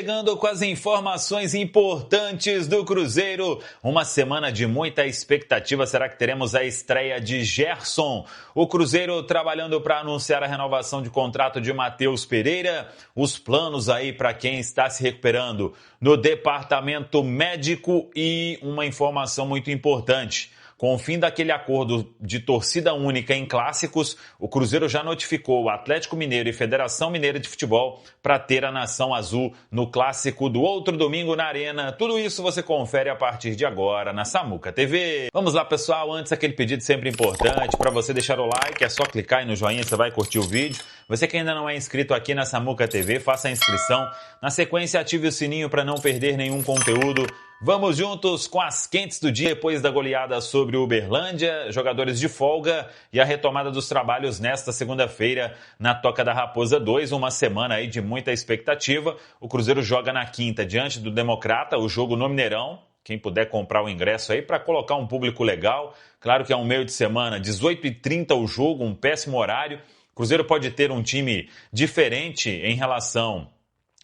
Chegando com as informações importantes do Cruzeiro, uma semana de muita expectativa. Será que teremos a estreia de Gerson? O Cruzeiro trabalhando para anunciar a renovação de contrato de Matheus Pereira. Os planos aí para quem está se recuperando no departamento médico e uma informação muito importante. Com o fim daquele acordo de torcida única em clássicos, o Cruzeiro já notificou o Atlético Mineiro e Federação Mineira de Futebol para ter a Nação Azul no clássico do outro domingo na Arena. Tudo isso você confere a partir de agora na Samuca TV. Vamos lá, pessoal. Antes, aquele pedido sempre importante para você deixar o like. É só clicar aí no joinha, você vai curtir o vídeo. Você que ainda não é inscrito aqui na Samuca TV, faça a inscrição. Na sequência, ative o sininho para não perder nenhum conteúdo. Vamos juntos com as quentes do dia depois da goleada sobre o Uberlândia, jogadores de folga e a retomada dos trabalhos nesta segunda-feira na Toca da Raposa 2, uma semana aí de muita expectativa. O Cruzeiro joga na quinta diante do Democrata, o jogo no Mineirão. Quem puder comprar o ingresso aí para colocar um público legal. Claro que é um meio de semana, 18h30 o jogo, um péssimo horário. O Cruzeiro pode ter um time diferente em relação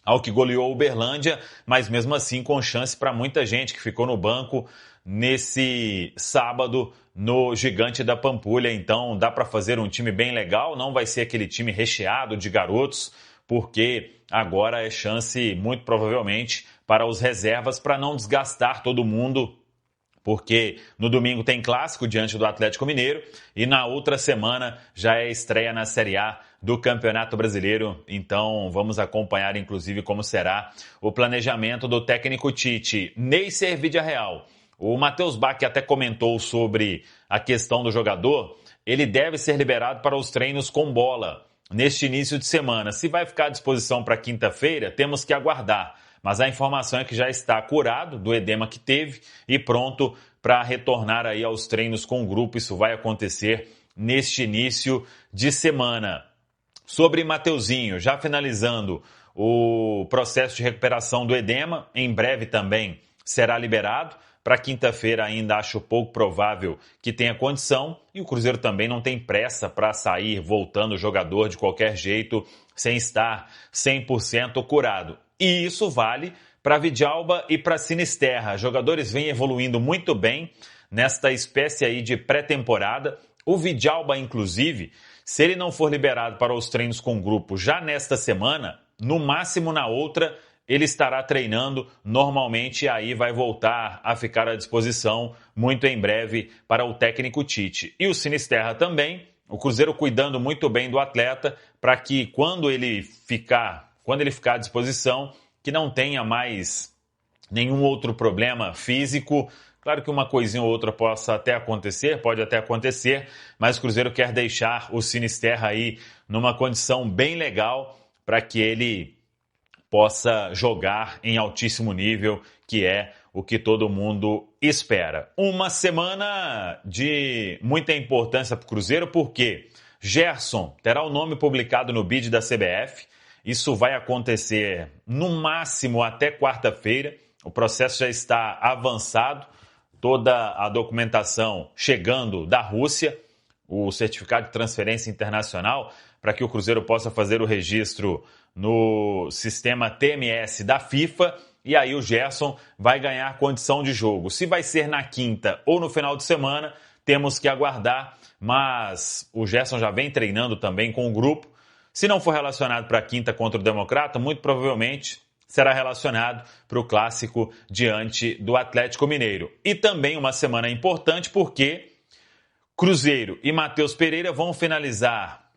ao que goleou o Uberlândia, mas mesmo assim com chance para muita gente que ficou no banco nesse sábado no Gigante da Pampulha. Então dá para fazer um time bem legal, não vai ser aquele time recheado de garotos, porque agora é chance, muito provavelmente, para os reservas, para não desgastar todo mundo, porque no domingo tem clássico diante do Atlético Mineiro e na outra semana já é estreia na Série A do Campeonato Brasileiro. Então vamos acompanhar inclusive como será o planejamento do técnico Tite. Neisser Vidiarreal. O Matheus Bach até comentou sobre a questão do jogador. Ele deve ser liberado para os treinos com bola neste início de semana. Se vai ficar à disposição para quinta-feira, temos que aguardar. Mas a informação é que já está curado do edema que teve e pronto para retornar aí aos treinos com o grupo. Isso vai acontecer neste início de semana. Sobre Mateuzinho, já finalizando o processo de recuperação do edema, em breve também será liberado. Para quinta-feira ainda acho pouco provável que tenha condição e o Cruzeiro também não tem pressa para sair voltando o jogador de qualquer jeito sem estar 100% curado. E isso vale para Vidalba e para Sinisterra. Jogadores vêm evoluindo muito bem nesta espécie aí de pré-temporada. O Vidalba, inclusive, se ele não for liberado para os treinos com grupo já nesta semana, no máximo na outra, ele estará treinando normalmente e aí vai voltar a ficar à disposição muito em breve para o técnico Tite. E o Sinisterra também, o Cruzeiro cuidando muito bem do atleta para que quando ele ficar à disposição, que não tenha mais nenhum outro problema físico. Claro que uma coisinha ou outra pode até acontecer, mas o Cruzeiro quer deixar o Sinisterra aí numa condição bem legal para que ele possa jogar em altíssimo nível, que é o que todo mundo espera. Uma semana de muita importância para o Cruzeiro, porque Gerson terá o nome publicado no bid da CBF. Isso vai acontecer no máximo até quarta-feira. O processo já está avançado. Toda a documentação chegando da Rússia, o certificado de transferência internacional, para que o Cruzeiro possa fazer o registro no sistema TMS da FIFA, e aí o Gerson vai ganhar condição de jogo. Se vai ser na quinta ou no final de semana, temos que aguardar, mas o Gerson já vem treinando também com o grupo. Se não for relacionado para a quinta contra o Democrata, muito provavelmente será relacionado para o clássico diante do Atlético Mineiro. E também uma semana importante porque Cruzeiro e Matheus Pereira vão finalizar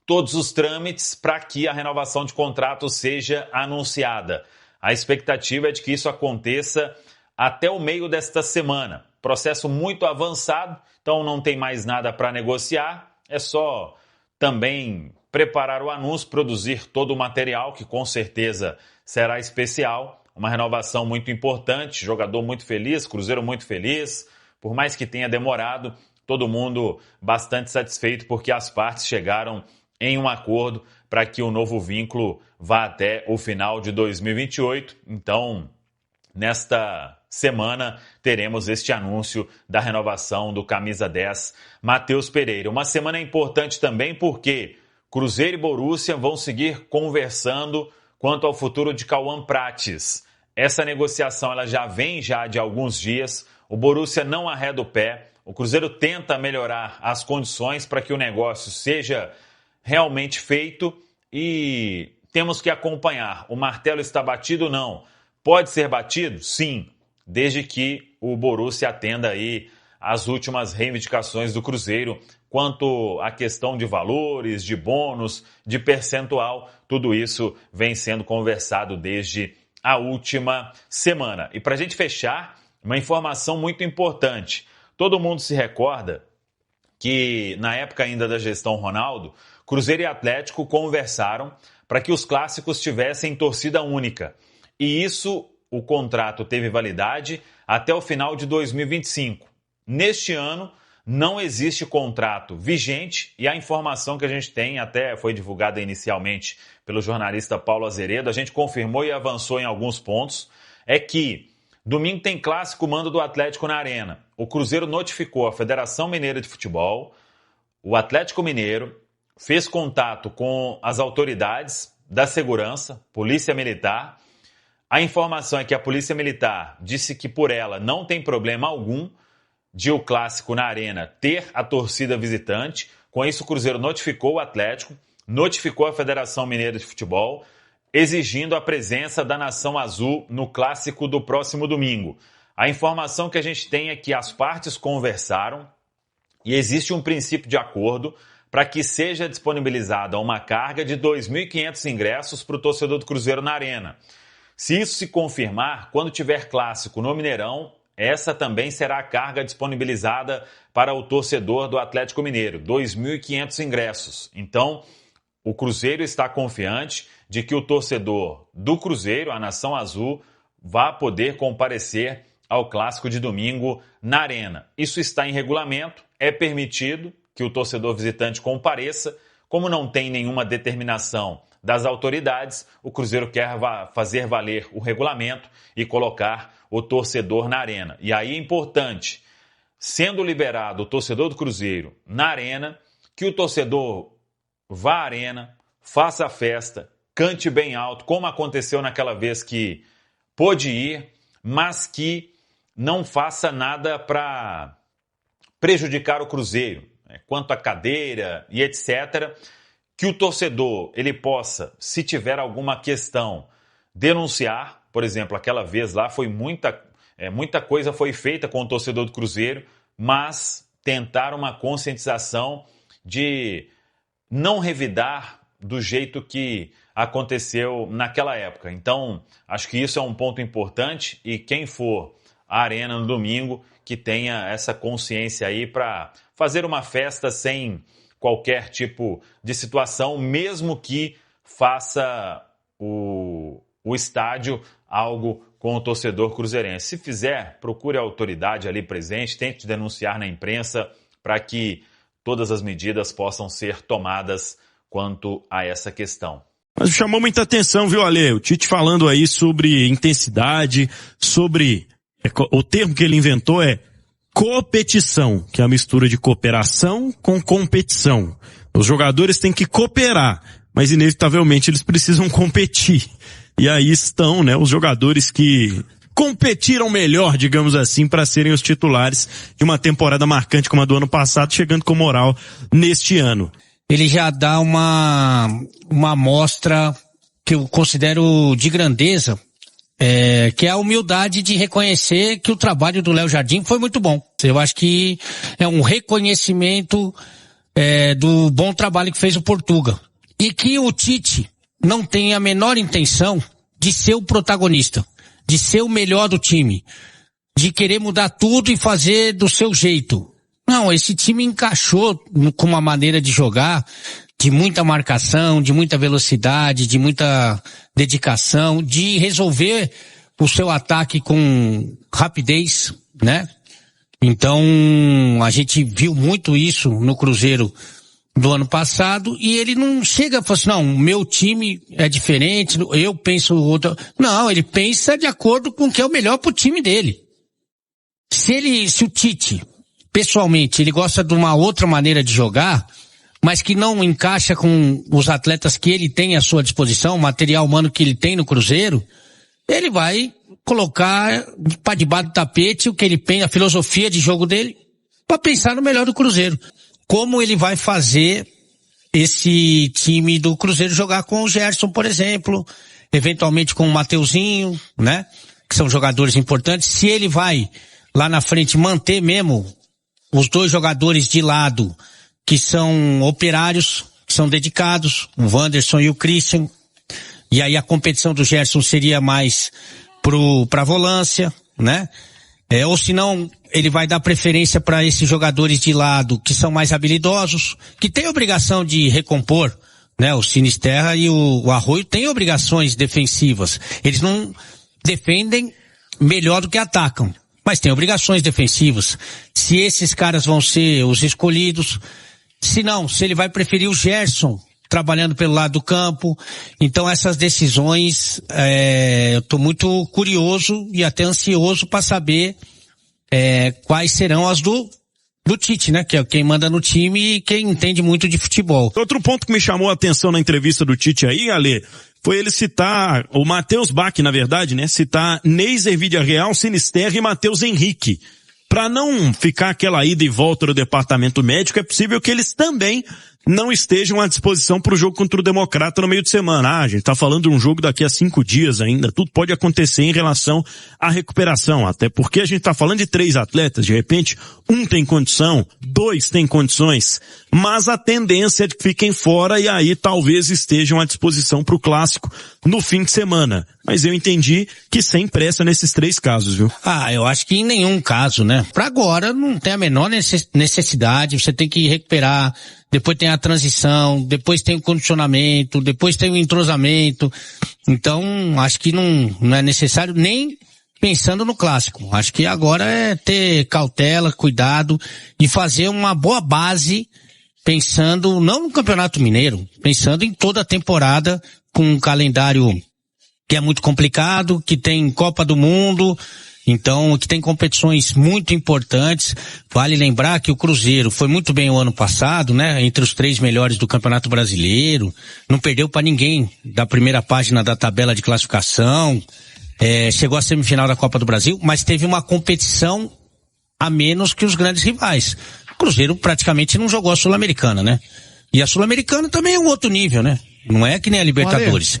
todos os trâmites para que a renovação de contrato seja anunciada. A expectativa é de que isso aconteça até o meio desta semana. Processo muito avançado, então não tem mais nada para negociar, é só também preparar o anúncio, produzir todo o material, que com certeza será especial. Uma renovação muito importante, jogador muito feliz, Cruzeiro muito feliz. Por mais que tenha demorado, todo mundo bastante satisfeito porque as partes chegaram em um acordo para que o novo vínculo vá até o final de 2028. Então, nesta semana, teremos este anúncio da renovação do camisa 10, Matheus Pereira. Uma semana importante também porque Cruzeiro e Borussia vão seguir conversando quanto ao futuro de Cauã Prates. Essa negociação ela já vem de alguns dias, o Borussia não arreda o pé, o Cruzeiro tenta melhorar as condições para que o negócio seja realmente feito e temos que acompanhar. O martelo está batido? Não. Pode ser batido? Sim, desde que o Borussia atenda aí as últimas reivindicações do Cruzeiro quanto à questão de valores, de bônus, de percentual. Tudo isso vem sendo conversado desde a última semana. E para a gente fechar, uma informação muito importante. Todo mundo se recorda que na época ainda da gestão Ronaldo, Cruzeiro e Atlético conversaram para que os clássicos tivessem torcida única. E isso, o contrato teve validade até o final de 2025. Neste ano, não existe contrato vigente e a informação que a gente tem, até foi divulgada inicialmente pelo jornalista Paulo Azeredo, a gente confirmou e avançou em alguns pontos, é que domingo tem clássico mando do Atlético na Arena. O Cruzeiro notificou a Federação Mineira de Futebol, o Atlético Mineiro fez contato com as autoridades da segurança, Polícia Militar. A informação é que a Polícia Militar disse que por ela não tem problema algum de o clássico na Arena ter a torcida visitante. Com isso, o Cruzeiro notificou o Atlético, notificou a Federação Mineira de Futebol, exigindo a presença da Nação Azul no clássico do próximo domingo. A informação que a gente tem é que as partes conversaram e existe um princípio de acordo para que seja disponibilizada uma carga de 2.500 ingressos para o torcedor do Cruzeiro na Arena. Se isso se confirmar, quando tiver clássico no Mineirão, essa também será a carga disponibilizada para o torcedor do Atlético Mineiro, 2.500 ingressos. Então, o Cruzeiro está confiante de que o torcedor do Cruzeiro, a Nação Azul, vá poder comparecer ao clássico de domingo na Arena. Isso está em regulamento, é permitido que o torcedor visitante compareça. Como não tem nenhuma determinação das autoridades, o Cruzeiro quer fazer valer o regulamento e colocar o torcedor na Arena. E aí é importante, sendo liberado o torcedor do Cruzeiro na Arena, que o torcedor vá à Arena, faça a festa, cante bem alto, como aconteceu naquela vez que pôde ir, mas que não faça nada para prejudicar o Cruzeiro, né? Quanto à cadeira e etc., que o torcedor ele possa, se tiver alguma questão, denunciar. Por exemplo, aquela vez lá foi muita coisa foi feita com o torcedor do Cruzeiro, mas tentar uma conscientização de não revidar do jeito que aconteceu naquela época. Então, acho que isso é um ponto importante e quem for à Arena no domingo, que tenha essa consciência aí para fazer uma festa sem qualquer tipo de situação, mesmo que faça o estádio algo com o torcedor cruzeirense. Se fizer, procure a autoridade ali presente, tente denunciar na imprensa para que todas as medidas possam ser tomadas quanto a essa questão. Mas chamou muita atenção, viu, Ale? O Tite falando aí sobre intensidade, sobre... O termo que ele inventou é competição, que é a mistura de cooperação com competição. Os jogadores têm que cooperar, mas inevitavelmente eles precisam competir. E aí estão, né, os jogadores que competiram melhor, digamos assim, para serem os titulares de uma temporada marcante como a do ano passado, chegando com moral neste ano. Ele já dá uma amostra que eu considero de grandeza, que é a humildade de reconhecer que o trabalho do Léo Jardim foi muito bom. Eu acho que é um reconhecimento do bom trabalho que fez o Portuga. E que o Tite não tem a menor intenção de ser o protagonista, de ser o melhor do time, de querer mudar tudo e fazer do seu jeito. Não, esse time encaixou com uma maneira de jogar de muita marcação, de muita velocidade, de muita dedicação, de resolver o seu ataque com rapidez, né? Então, a gente viu muito isso no Cruzeiro do ano passado e ele não chega e fala assim, não, o meu time é diferente, eu penso outro. Não, ele pensa de acordo com o que é o melhor pro time dele. Se o Tite, pessoalmente, ele gosta de uma outra maneira de jogar, mas que não encaixa com os atletas que ele tem à sua disposição, o material humano que ele tem no Cruzeiro, ele vai colocar para debaixo do tapete o que ele tem, a filosofia de jogo dele, para pensar no melhor do Cruzeiro. Como ele vai fazer esse time do Cruzeiro jogar com o Gerson, por exemplo, eventualmente com o Mateuzinho, né? Que são jogadores importantes. Se ele vai lá na frente manter mesmo os dois jogadores de lado que são operários, que são dedicados, o Wanderson e o Christian, e aí a competição do Gerson seria mais pra volância, né? Ou se não, ele vai dar preferência para esses jogadores de lado que são mais habilidosos, que têm obrigação de recompor, né? O Sinisterra e o Arroio têm obrigações defensivas. Eles não defendem melhor do que atacam, mas têm obrigações defensivas. Se esses caras vão ser os escolhidos, se não, se ele vai preferir o Gerson trabalhando pelo lado do campo. Então essas decisões, eu tô muito curioso e até ansioso para saber quais serão as do Tite, né? Que é quem manda no time e quem entende muito de futebol. Outro ponto que me chamou a atenção na entrevista do Tite aí, Ale, foi ele citar, o Matheus Bach, na verdade, né? Citar Neiser, Villarreal, Sinisterra e Matheus Henrique. Para não ficar aquela ida e volta do departamento médico, é possível que eles também não estejam à disposição para o jogo contra o Democrata no meio de semana. A gente tá falando de um jogo daqui a 5 dias ainda. Tudo pode acontecer em relação à recuperação. Até porque a gente tá falando de 3 atletas. De repente, um tem condição, 2 tem condições. Mas a tendência é de que fiquem fora e aí talvez estejam à disposição para o clássico no fim de semana. Mas eu entendi que sem pressa nesses 3 casos, viu? Eu acho que em nenhum caso, né? Para agora não tem a menor necessidade. Você tem que recuperar. Depois tem a transição, depois tem o condicionamento, depois tem o entrosamento. Então, acho que não é necessário nem pensando no clássico. Acho que agora é ter cautela, cuidado e fazer uma boa base pensando não no Campeonato Mineiro, pensando em toda a temporada com um calendário que é muito complicado, que tem Copa do Mundo, então, que tem competições muito importantes. Vale lembrar que o Cruzeiro foi muito bem o ano passado, né? Entre os 3 melhores do Campeonato Brasileiro. Não perdeu para ninguém da primeira página da tabela de classificação. Chegou à semifinal da Copa do Brasil, mas teve uma competição a menos que os grandes rivais. O Cruzeiro praticamente não jogou a Sul-Americana, né? E a Sul-Americana também é um outro nível, né? Não é que nem a Libertadores.